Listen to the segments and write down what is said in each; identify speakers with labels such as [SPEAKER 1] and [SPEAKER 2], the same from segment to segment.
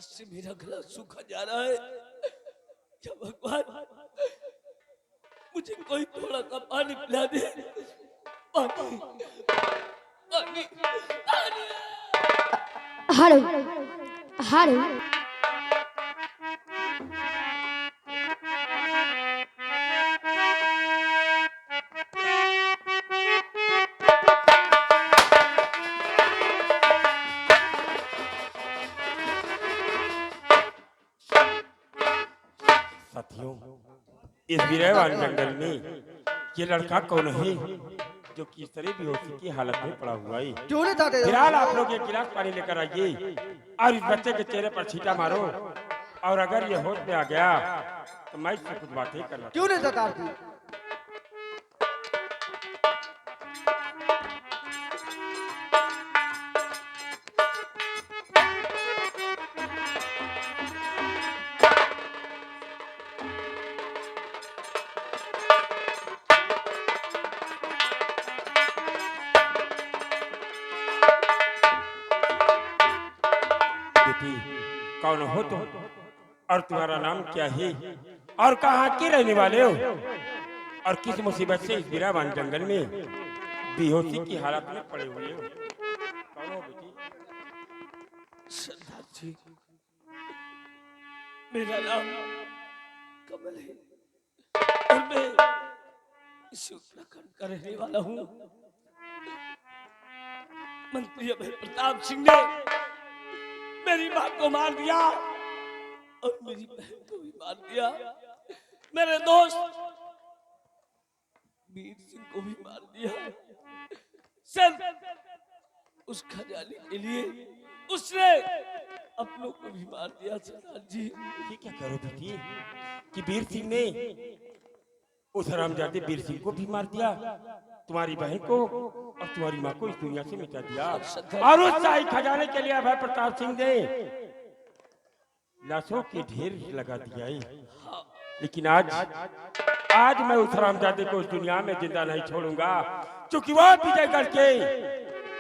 [SPEAKER 1] से मेरा गला सूखा जा रहा है। क्या भगवान मुझे कोई थोड़ा सा पानी पिला दे। पानी पानी पानी।
[SPEAKER 2] हारो हारो
[SPEAKER 3] साथियों, इस वीरवान जंगल में ये लड़का कौन है जो किस तरह बेहोशी की हालत में पड़ा हुआ है? फिलहाल आप लोग एक गिलास पानी लेकर आइए और इस बच्चे के चेहरे पर छींटा मारो, और अगर ये होश में आ गया तो मैं इससे कुछ बातें करना।
[SPEAKER 4] क्यों नहीं सरदार जी?
[SPEAKER 3] कौन हो तुम और तुम्हारा नाम क्या है और कहाँ के रहने वाले हो और किस मुसीबत से इस वीरावान जंगल में बेहोशी की हालत में पड़े हुए हो? कौन हो बेटी?
[SPEAKER 1] सरदार जी, मेरा नाम कमल है और मैं इस उत्तराखंड का रहने वाला हूँ। मंत्री अभय प्रताप सिंह ने मेरी माँ को मार दिया और मेरी बहन को भी मार दिया। मेरे दोस्त वीर सिंह को भी मार दिया। सर उस खजाने के लिए उसने अपनों को भी मार दिया। सरदार जी,
[SPEAKER 3] ये क्या करो बेटी कि वीर सिंह ने उस हरामजादे वीर सिंह को भी मार दिया, तुम्हारी बहन को और तुम्हारी माँ को इस दुनिया से मिटा दिया, और उस शाही खजाने के लिए अभय प्रताप सिंह ने लाशों के ढेर लगा दिया है। लेकिन आज मैं उस हरामजादे को इस दुनिया में जिंदा नहीं छोड़ूंगा, क्योंकि वो विजयगढ़ के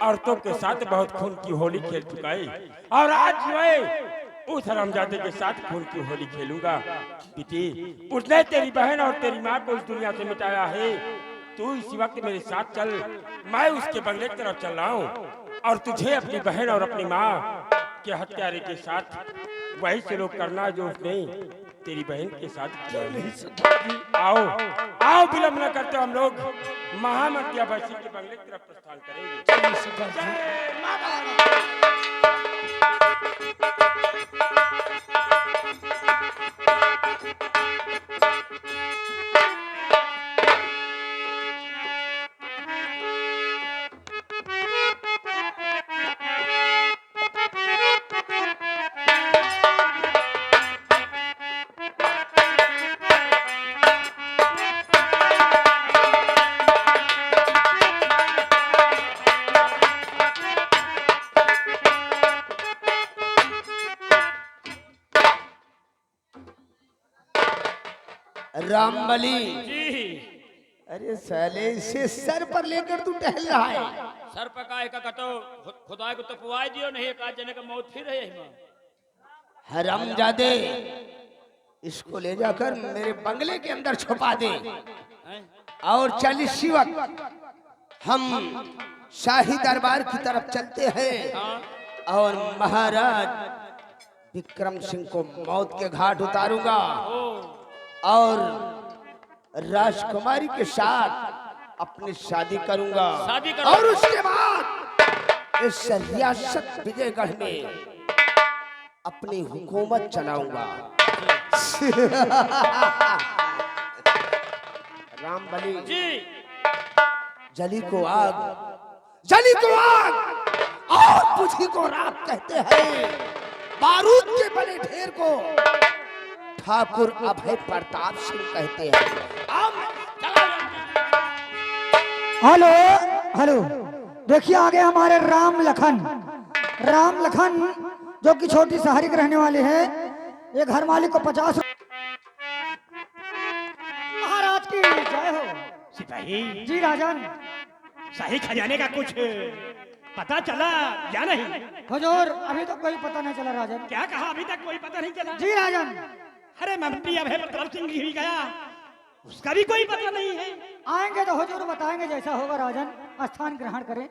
[SPEAKER 3] औरतों के साथ बहुत खून की होली खेल चुका है, और आज मैं उस हरामजादे के साथ खून की होली खेलूंगा। बेटी, उसने तेरी बहन और तेरी माँ को इस दुनिया से मिटाया है। तू इसी वक्त मेरे साथ चल, मैं उसके बंगले की तरफ चल रहा हूँ, और तुझे अपनी बहन और अपनी माँ के हत्यारे के साथ वही सलूक करना जो उसने तेरी बहन के साथ किया है। आओ आओ, विलंब न करते हम लोग महामंत्री अभय सिंह के बंगले की तरफ प्रस्थान करेंगे।
[SPEAKER 4] रामबली जी, अरे साले इसे सर पर लेकर तू टहल रहा है।
[SPEAKER 5] सर पर काय का कटो खुदा को तो पुआई दियो नहीं, एक आज जने का मौत फिर है।
[SPEAKER 4] हरामजादे, इसको ले जाकर मेरे बंगले के अंदर छुपा दे, और चल इसी वक्त हम शाही दरबार की तरफ चलते हैं और महाराज विक्रम सिंह को मौत के घाट उतारूंगा और राजकुमारी के साथ अपनी शादी करूंगा, और उसके बाद इस रियासत विजयगढ़ में अपनी हुकूमत चलाऊंगा। रामबली
[SPEAKER 5] जी,
[SPEAKER 4] जली को आग, जली को आग और बुझी को राख कहते हैं। बारूद के बने ढेर को ठाकुर अभय प्रताप सिंह कहते हैं।
[SPEAKER 2] हेलो हेलो, देखिए आगे हमारे राम लखन जो कि छोटी शहरी के रहने वाले हैं। ये घर मालिक को 50 महाराज की जय हो।
[SPEAKER 3] सिपाही
[SPEAKER 2] जी राजन।
[SPEAKER 6] शाही खजाने का कुछ पता चला या नहीं?
[SPEAKER 2] हुजूर अभी तो कोई पता नहीं चला राजन।
[SPEAKER 6] क्या कहा? अभी तक कोई पता नहीं चला?
[SPEAKER 2] जी राजन।
[SPEAKER 6] अरे मंत्री अभय प्रताप सिंह भी गया, उसका भी कोई पता नहीं है।
[SPEAKER 2] आएंगे तो हुजूर बताएंगे जैसा होगा राजन। स्थान ग्रहण करें।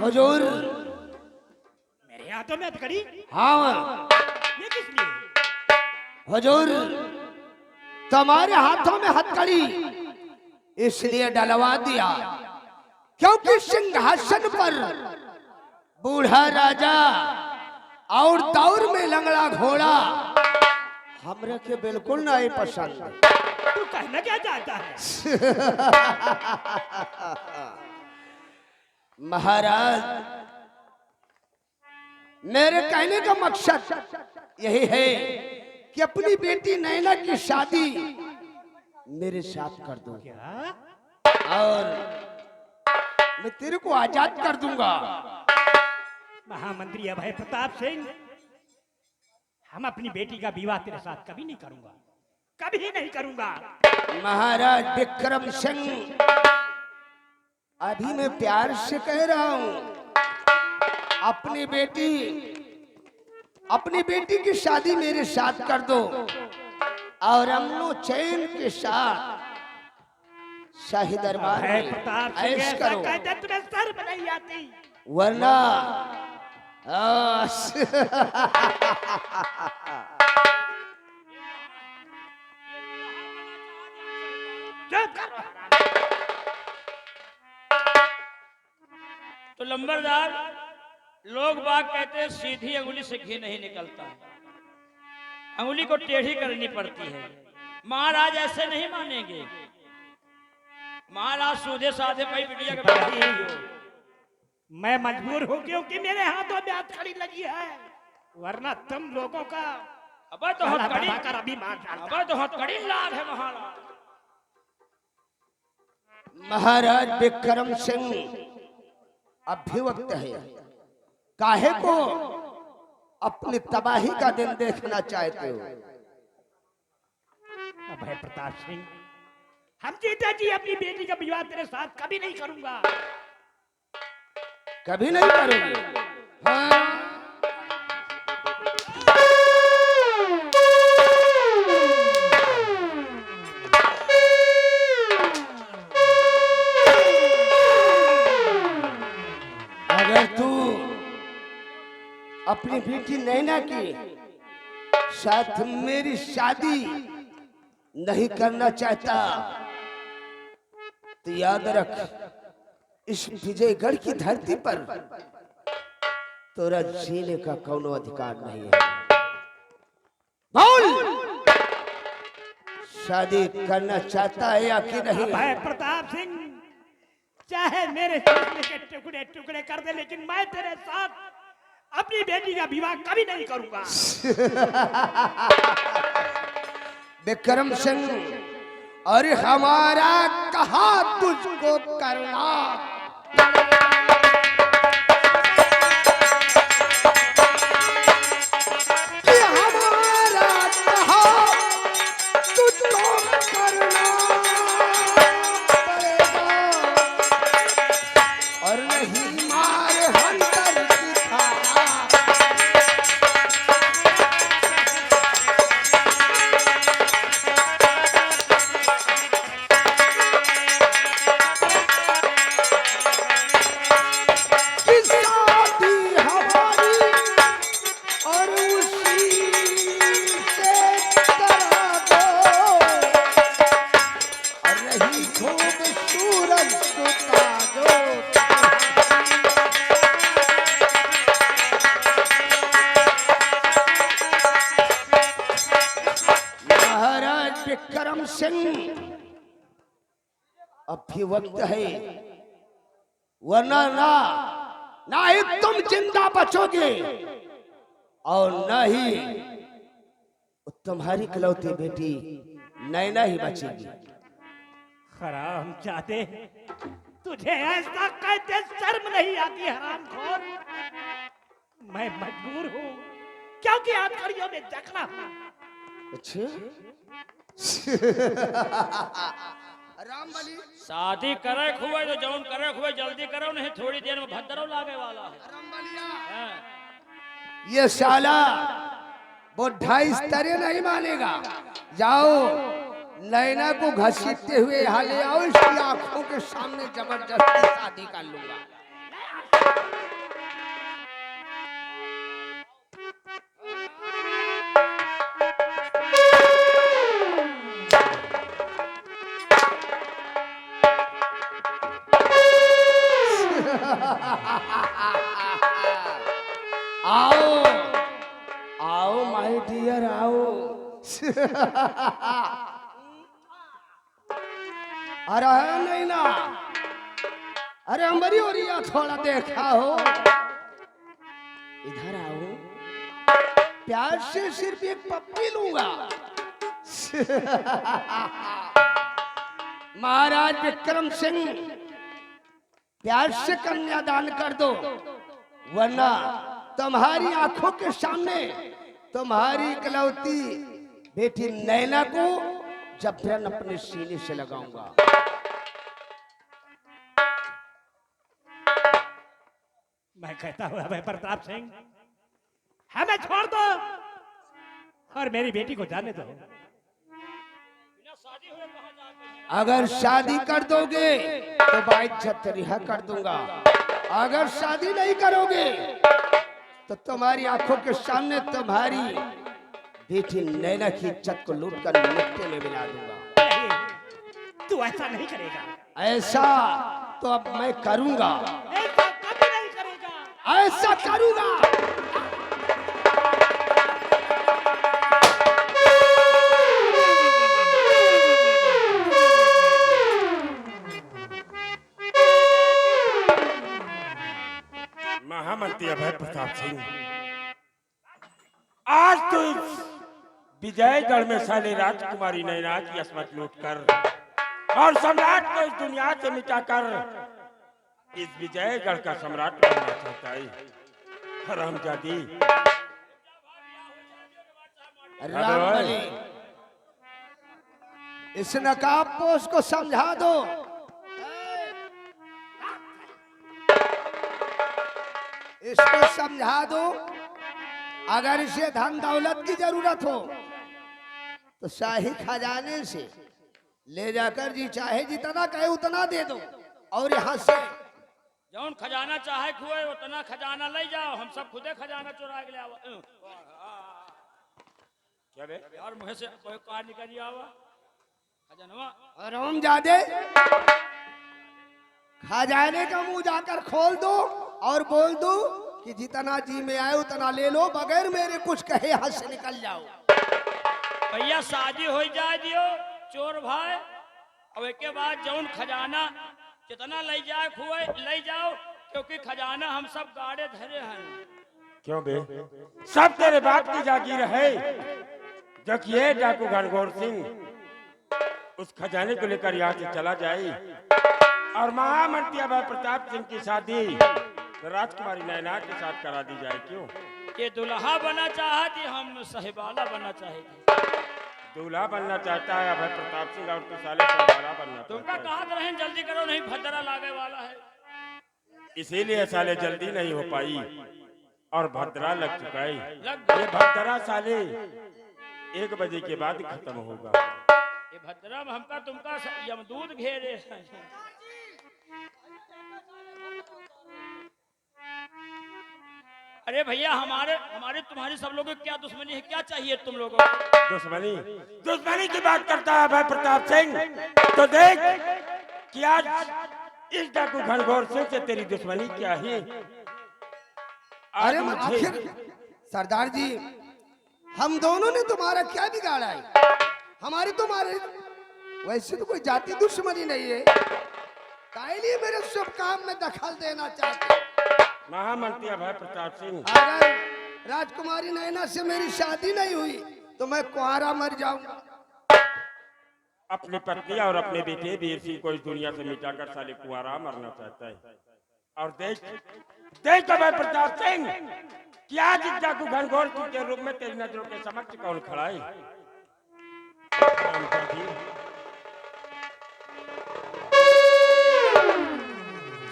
[SPEAKER 4] हुजूर
[SPEAKER 6] मेरे हाथों में हथकड़ी?
[SPEAKER 4] हाँ
[SPEAKER 6] ये किस लिए?
[SPEAKER 4] हुजूर तुम्हारे हाथों में हथकड़ी इसलिए डलवा दिया क्योंकि सिंहासन पर बूढ़ा राजा और दौर में लंगड़ा घोड़ा हमरे के बिल्कुल नहीं पसंद।
[SPEAKER 6] तू कहना क्या चाहता है?
[SPEAKER 4] महाराज मेरे कहने का मकसद यही है कि अपनी बेटी नैना की शादी मेरे साथ कर दो
[SPEAKER 6] क्या?
[SPEAKER 4] और मैं तेरे को आजाद कर दूंगा।
[SPEAKER 6] महामंत्री अभय प्रताप सिंह, हम अपनी बेटी का विवाह तेरे साथ कभी नहीं करूंगा, कभी नहीं करूंगा।
[SPEAKER 4] महाराज विक्रम सिंह अभी मैं प्यार से कह रहा हूं अपनी बेटी की शादी मेरे साथ कर दो और अमनो चैन के साथ शाही दरबार
[SPEAKER 6] अभय
[SPEAKER 4] में
[SPEAKER 6] प्रताप सिंह
[SPEAKER 4] ऐश
[SPEAKER 6] ऐसा
[SPEAKER 4] करो,
[SPEAKER 6] कहते तुम्हें शर्म नहीं आती?
[SPEAKER 4] वरना
[SPEAKER 6] चुप कर।
[SPEAKER 5] तो लंबरदार, लोग बाग कहते हैं सीधी अंगुली से घी नहीं निकलता, अंगुली को टेढ़ी करनी पड़ती है। महाराज ऐसे नहीं मानेंगे। महाराज सीधे साधे भाई बिटिया के बेटा ही हो।
[SPEAKER 6] मैं मजबूर हूं क्योंकि मेरे हाथों में हथकड़ी लगी है, वरना तुम लोगों का
[SPEAKER 5] अब तो हथकड़ी
[SPEAKER 6] कर अभी मार डालता।
[SPEAKER 5] अब तो हथकड़ी लाभ है महाराज।
[SPEAKER 4] महाराज विक्रम सिंह अभिवक्त है, काहे को अपनी तबाही का दिन देखना चाहते हो?
[SPEAKER 6] अभय प्रताप सिंह, हम जीते जी अपनी बेटी का विवाह तेरे साथ कभी नहीं करूंगा।
[SPEAKER 4] कभी नहीं करोगे? हाँ। अगर तू अपनी बेटी नैना की साथ मेरी शादी नहीं करना चाहता तो याद रख, इस विजयगढ़ की धरती पर तोरा जीने का कोनो अधिकार नहीं है। बोल, शादी करना चाहता है या कि नहीं?
[SPEAKER 6] अभय प्रताप सिंह, चाहे मेरे जिस्म के टुकड़े टुकड़े कर दे, लेकिन मैं तेरे साथ अपनी बेटी का विवाह कभी नहीं करूंगा।
[SPEAKER 4] विक्रम सिंह, अरे हमारा कहा तुझको करना? कि हमारा कहा तुझको करना पड़ेगा और नहीं मार हंटर दिखाना। विक्रम सिंह अभी वक्त है, वरना ना ना ही तुम जिंदा बचोगे और न ही तुम्हारी इकलौती बेटी नैना ही बचेगी।
[SPEAKER 6] हराम जादे, तुझे ऐसा कहते शर्म नहीं आती हरामखोर? मैं मजबूर हूँ क्योंकि आखिरियों में देखना हूँ।
[SPEAKER 4] अच्छा रामबली
[SPEAKER 5] शादी करे हुए तो जौन करे हुए जल्दी करो, नहीं थोड़ी देर में भद्रो लागे वाला है।
[SPEAKER 4] रामबलिया
[SPEAKER 5] हाँ।
[SPEAKER 4] ये साला बुढ़ा इस तरह नहीं मानेगा। जाओ नैना को घसीटते हुए यहाँ ले आओ, इसकी आंखों के सामने जबरदस्ती शादी कर लूंगा। आओ आओ माय डियर आओ। अरे नहीं ना, अरे हमारी ओरिया थोड़ा देखा हो, इधर आओ। प्यार से सिर्फ एक पप्पी लूंगा। महाराज विक्रम सिंह प्यार से कन्यादान कर दो, वरना तुम्हारी आंखों के सामने तुम्हारी इकलौती बेटी नैना को जबरन अपने सीने से लगाऊंगा।
[SPEAKER 6] मैं कहता हूँ अभय प्रताप सिंह, हमें छोड़ दो और मेरी बेटी को जाने दो।
[SPEAKER 4] अगर शादी कर दोगे तो बाइज्जत रिहा कर दूंगा, अगर शादी नहीं करोगे तो तुम्हारी आंखों के सामने तुम्हारी बेटी नैना की इज्जत को लूट कर मिट्टी में मिला दूंगा।
[SPEAKER 6] नहीं, तू ऐसा नहीं करेगा।
[SPEAKER 4] ऐसा तो अब मैं करूंगा,
[SPEAKER 6] ऐसा कभी नहीं करेगा।
[SPEAKER 4] ऐसा करूंगा।
[SPEAKER 3] महामंत्री अभय प्रताप सिंह, आज तो इस विजयगढ़ में साले राजकुमारी नैना की अस्मत लूटकर और सम्राट को इस दुनिया से मिटाकर इस विजयगढ़ का सम्राट बनना चाहता है। हरामजादी।
[SPEAKER 4] रामबली, इस नकाबपोश को समझा दो। इसको समझा दो, अगर इसे धन दौलत की जरूरत हो तो शाही खजाने से ले जाकर जी चाहे जितना कहे उतना दे दो, और यहाँ से
[SPEAKER 5] जौन खजाना चाहे खुए उतना खजाना ले जाओ, हम सब खुदे खजाना चुरा के ले आवा।
[SPEAKER 3] क्या बे?
[SPEAKER 5] यार मुझे से कोई कार निकल आवा खजानवा।
[SPEAKER 4] रामजादे, खजाने का मुंह जाकर खोल दो और बोल दो कि जितना जी में आए उतना ले लो, बगैर मेरे कुछ कहे यहाँ से निकल जाओ।
[SPEAKER 5] भैया शादी हो जाए दियो चोर भाई, और एक के बाद जौन खजाना जितना ले जाए खुए ले जाओ, क्योंकि खजाना हम सब गाड़े धरे हैं।
[SPEAKER 3] क्यों बे? सब तेरे बाप की जागीर है। जब ये डाकू घनघोर सिंह उस खजाने को लेकर यहाँ से चला जाए और महामंत्री अभय प्रताप सिंह की शादी राजकुमारी नैना के साथ करा दी जाए, क्यों?
[SPEAKER 5] ये दुल्हा बना चाहती, हम साहिबाला बनना चाहते।
[SPEAKER 3] दूल्हा बनना चाहता है अभय प्रताप सिंह, और तू साले साहिबाला बनना
[SPEAKER 5] तुमका
[SPEAKER 3] चाहता है।
[SPEAKER 5] कहा रहें जल्दी करो, नहीं भद्रा लागे वाला है।
[SPEAKER 3] इसीलिए साले जल्दी नहीं हो पाई और भद्रा लग चुका है।
[SPEAKER 5] लग
[SPEAKER 3] ये भद्रा साले 1 बजे के बाद खत्म होगा।
[SPEAKER 5] ये भद्रा में हमका तुमका यमदूत घेरे हैं। अरे भैया हमारे हमारे तुम्हारी सब लोगों की क्या दुश्मनी है, क्या चाहिए तुम लोगों को?
[SPEAKER 3] दुश्मनी दुश्मनी की बात करता है अभय प्रताप सिंह, तो देख कि आज इस डाकू घनघोर सिंह से तेरी दुश्मनी क्या है।
[SPEAKER 4] अरे आखिर सरदार जी, हम दोनों ने तुम्हारा क्या बिगाड़ा है? हमारी तुम्हारे वैसे तो कोई जाति दुश्मनी नहीं है, काहे लिए मेरे शुभ काम में दखल देना चाहते?
[SPEAKER 3] महामंत्री अभय प्रताप सिंह।
[SPEAKER 4] अगर राजकुमारी नैना से मेरी शादी नहीं हुई तो मैं कुंवारा मर जाऊंगा।
[SPEAKER 3] अपनी पत्नी और अपने बेटे वीर सिंह को इस दुनिया से मिटाकर साले कुंवारा मरना चाहता है। और देख देख अभय प्रताप सिंह, क्या जिस जाकू घनघोर के रूप में तेरी नजरों के समक्ष कौन खड़ा है?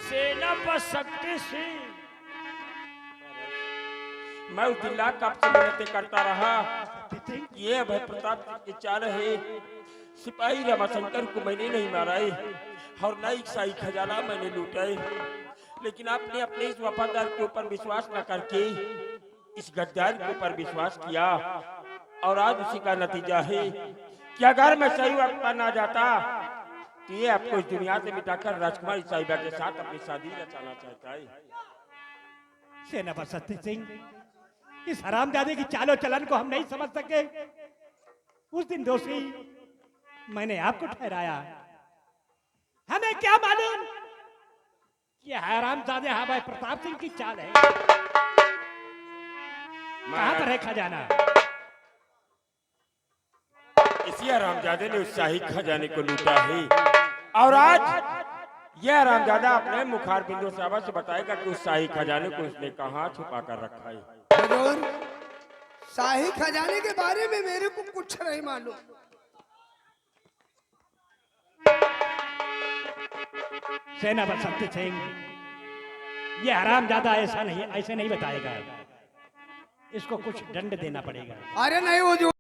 [SPEAKER 5] सेनापति शक्ति सिंह।
[SPEAKER 3] मैं उस दिन लाख आपसे विनती करता रहा, ये अभय प्रताप की चाल है। सिपाही रमाशंकर को मैंने नहीं मारा है और न एक शाही खजाना मैंने लूटा है, लेकिन आपने अपने इस वफादार के ऊपर विश्वास न करके इस गद्दार के ऊपर विश्वास किया और आज उसी का नतीजा है कि अगर मैं सही वक्त पर ना जाता तो ये आपको इस दुनिया से मिटाकर राजकुमारी साहिबा के साथ अपनी शादी रचाना चाहता है।
[SPEAKER 6] सेनापति सत्य सिंह, इस हरामजादे की चालो चलन को हम नहीं समझ सके। उस दिन दोषी मैंने आपको ठहराया, हमें क्या मालूम कि हरामजादे अभय प्रताप सिंह की चाल है। कहां पर है खजाना?
[SPEAKER 3] इसी हरामजादे ने उस शाही खजाने को लूटा है और आज यह हरामजादा अपने मुखार बिंदु से अवश्य बताएगा कि उस शाही खजाने को उसने कहां छुपा कर रखा है।
[SPEAKER 4] हुजूर, शाही खजाने के बारे में मेरे को कुछ नहीं मालूम।
[SPEAKER 6] सेनापति सत्य सिंह, ये हरामजादा ऐसे नहीं बताएगा। इसको कुछ दंड देना पड़ेगा।
[SPEAKER 4] अरे नहीं हुजूर,